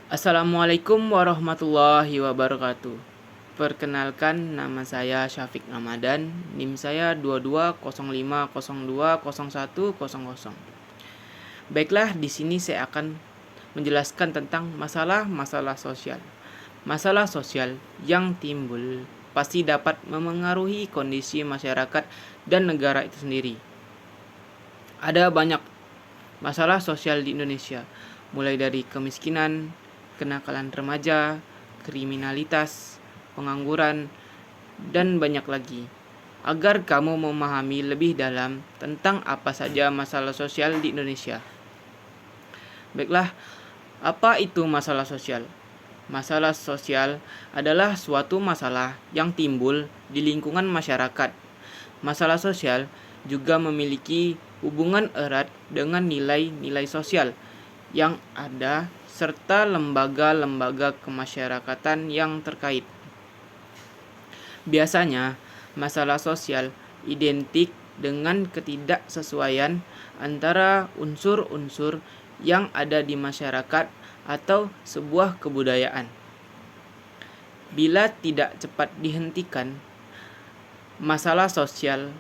Assalamualaikum warahmatullahi wabarakatuh. Perkenalkan, nama saya Syafiq Ramadan. NIM saya 2205020100. Baiklah, di sini saya akan menjelaskan tentang masalah-masalah sosial. Masalah sosial yang timbul pasti dapat memengaruhi kondisi masyarakat dan negara itu sendiri. Ada banyak masalah sosial di Indonesia, mulai dari kemiskinan, kenakalan remaja, kriminalitas, pengangguran, dan banyak lagi. Agar kamu memahami lebih dalam tentang apa saja masalah sosial di Indonesia. Baiklah, apa itu masalah sosial? Masalah sosial adalah suatu masalah yang timbul di lingkungan masyarakat. Masalah sosial juga memiliki hubungan erat dengan nilai-nilai sosial yang ada serta lembaga-lembaga kemasyarakatan yang terkait. Biasanya, masalah sosial identik dengan ketidaksesuaian antara unsur-unsur yang ada di masyarakat atau sebuah kebudayaan. Bila tidak cepat dihentikan, masalah sosial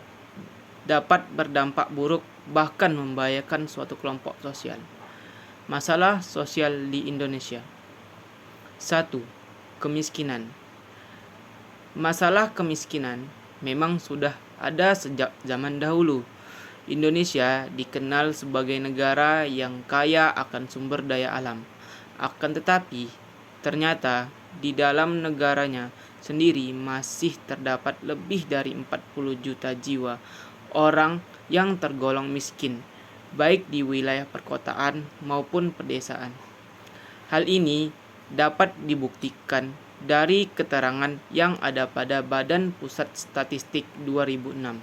dapat berdampak buruk bahkan membahayakan suatu kelompok sosial. Masalah sosial di Indonesia. 1. Kemiskinan. Masalah kemiskinan memang sudah ada sejak zaman dahulu. Indonesia dikenal sebagai negara yang kaya akan sumber daya alam. Akan tetapi, ternyata di dalam negaranya sendiri masih terdapat lebih dari 40 juta jiwa orang yang tergolong miskin, baik di wilayah perkotaan maupun pedesaan. Hal ini dapat dibuktikan dari keterangan yang ada pada Badan Pusat Statistik 2006.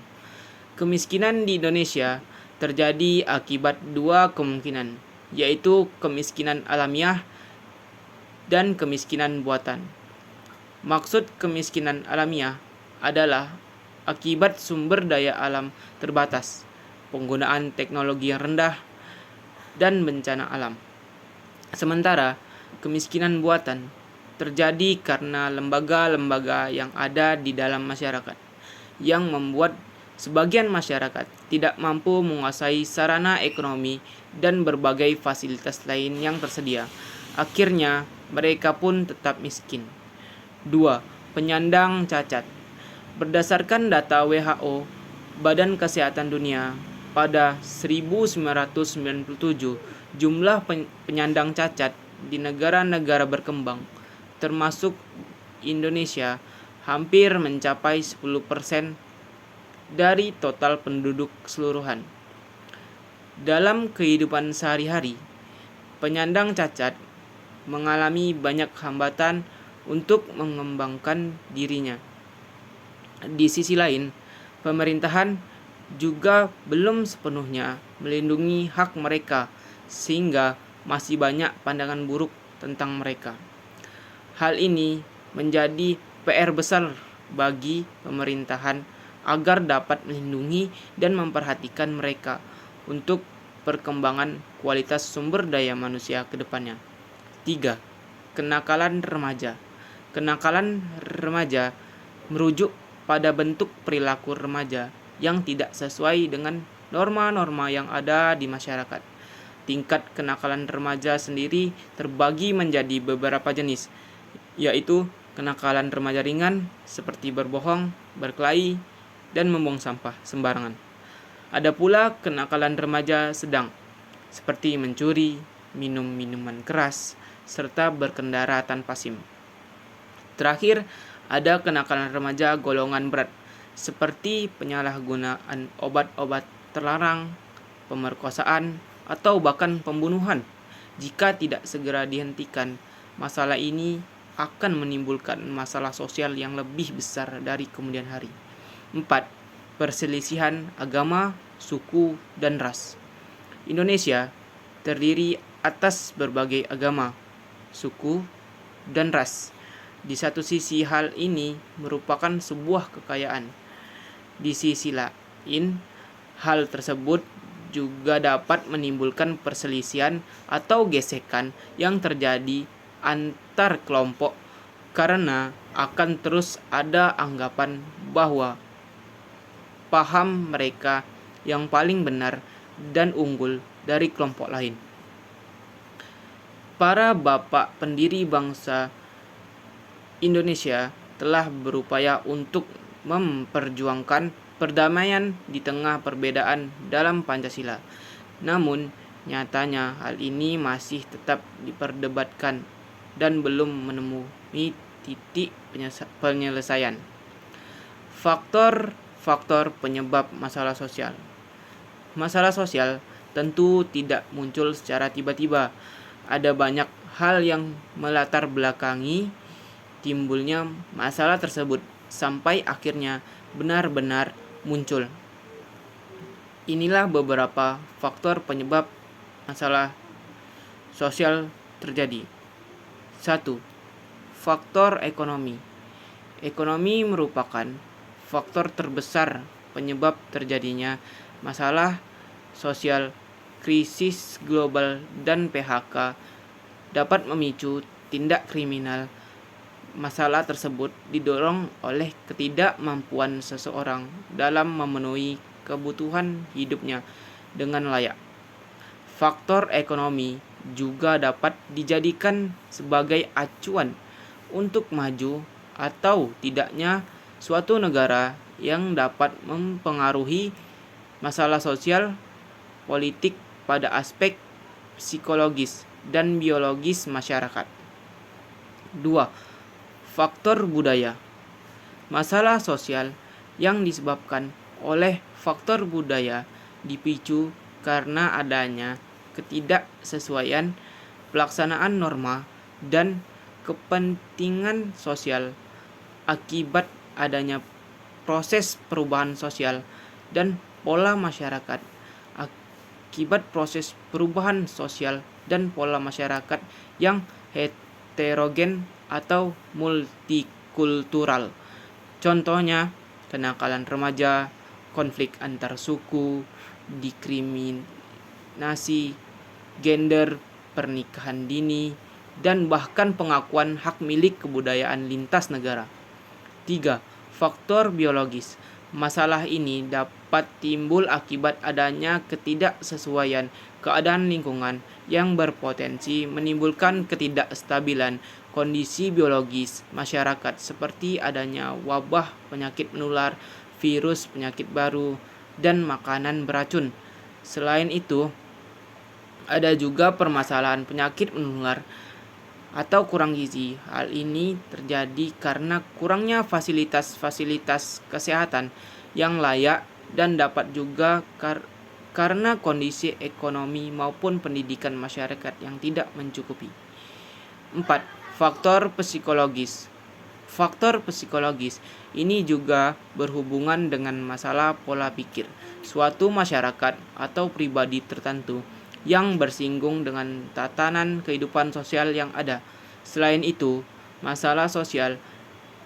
Kemiskinan di Indonesia terjadi akibat dua kemungkinan, yaitu kemiskinan alamiah dan kemiskinan buatan. Maksud kemiskinan alamiah adalah akibat sumber daya alam terbatas, penggunaan teknologi yang rendah, dan bencana alam. Sementara kemiskinan buatan terjadi karena lembaga-lembaga yang ada di dalam masyarakat yang membuat sebagian masyarakat tidak mampu menguasai sarana ekonomi dan berbagai fasilitas lain yang tersedia. Akhirnya, mereka pun tetap miskin. 2. Penyandang cacat. Berdasarkan data WHO, Badan Kesehatan Dunia, pada 1997, jumlah penyandang cacat di negara-negara berkembang, termasuk Indonesia, hampir mencapai 10% dari total penduduk keseluruhan. Dalam kehidupan sehari-hari, penyandang cacat mengalami banyak hambatan untuk mengembangkan dirinya. Di sisi lain, pemerintahan juga belum sepenuhnya melindungi hak mereka, sehingga masih banyak pandangan buruk tentang mereka. Hal ini menjadi PR besar bagi pemerintahan agar dapat melindungi dan memperhatikan mereka untuk perkembangan kualitas sumber daya manusia ke depannya. 3. Kenakalan remaja. Kenakalan remaja merujuk pada bentuk perilaku remaja yang tidak sesuai dengan norma-norma yang ada di masyarakat. Tingkat kenakalan remaja sendiri terbagi menjadi beberapa jenis, yaitu kenakalan remaja ringan seperti berbohong, berkelahi, dan membuang sampah sembarangan. Ada pula kenakalan remaja sedang, seperti mencuri, minum minuman keras, serta berkendara tanpa SIM. Terakhir, ada kenakalan remaja golongan berat, seperti penyalahgunaan obat-obat terlarang, pemerkosaan, atau bahkan pembunuhan. Jika tidak segera dihentikan, masalah ini akan menimbulkan masalah sosial yang lebih besar dari kemudian hari. 4. Perselisihan agama, suku, dan ras. Indonesia terdiri atas berbagai agama, suku, dan ras. Di satu sisi hal ini merupakan sebuah kekayaan. Di sisi lain, hal tersebut juga dapat menimbulkan perselisihan atau gesekan yang terjadi antar kelompok karena akan terus ada anggapan bahwa paham mereka yang paling benar dan unggul dari kelompok lain. Para bapak pendiri bangsa Indonesia telah berupaya untuk memperjuangkan perdamaian di tengah perbedaan dalam Pancasila. Namun, nyatanya hal ini masih tetap diperdebatkan dan belum menemui titik penyelesaian. Faktor penyebab masalah sosial. Masalah sosial tentu tidak muncul secara tiba-tiba. Ada banyak hal yang melatar belakangi timbulnya masalah tersebut sampai akhirnya benar-benar muncul. Inilah beberapa faktor penyebab masalah sosial terjadi. 1. Faktor ekonomi. Ekonomi merupakan faktor terbesar penyebab terjadinya masalah sosial. Krisis global dan PHK dapat memicu tindak kriminal. Masalah tersebut didorong oleh ketidakmampuan seseorang dalam memenuhi kebutuhan hidupnya dengan layak. Faktor ekonomi juga dapat dijadikan sebagai acuan untuk maju atau tidaknya suatu negara yang dapat mempengaruhi masalah sosial politik pada aspek psikologis dan biologis masyarakat. 2. Faktor budaya. Masalah sosial yang disebabkan oleh faktor budaya dipicu karena adanya ketidaksesuaian pelaksanaan norma dan kepentingan sosial akibat adanya proses perubahan sosial dan pola masyarakat. Akibat proses perubahan sosial dan pola masyarakat yang heterogen atau multikultural. Contohnya, kenakalan remaja, konflik antar suku, diskriminasi gender, pernikahan dini, dan bahkan pengakuan hak milik kebudayaan lintas negara. 3. Faktor biologis. Masalah ini dapat timbul akibat adanya ketidaksesuaian keadaan lingkungan yang berpotensi menimbulkan ketidakstabilan kondisi biologis masyarakat seperti adanya wabah penyakit menular, virus penyakit baru, dan makanan beracun. Selain itu, ada juga permasalahan penyakit menular atau kurang gizi. Hal ini terjadi karena kurangnya fasilitas-fasilitas kesehatan yang layak dan dapat juga karena kondisi ekonomi maupun pendidikan masyarakat yang tidak mencukupi. 4. Faktor psikologis. Faktor psikologis ini juga berhubungan dengan masalah pola pikir suatu masyarakat atau pribadi tertentu yang bersinggung dengan tatanan kehidupan sosial yang ada. Selain itu, masalah sosial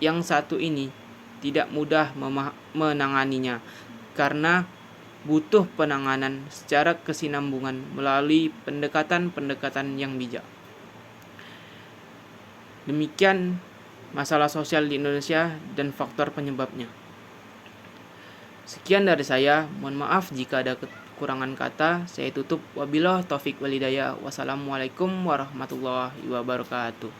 yang satu ini tidak mudah menanganinya karena butuh penanganan secara kesinambungan melalui pendekatan-pendekatan yang bijak. Demikian masalah sosial di Indonesia dan faktor penyebabnya. Sekian dari saya, mohon maaf jika ada kekurangan kata. Saya tutup. Wabillahi taufik walhidayah. Wassalamualaikum warahmatullahi wabarakatuh.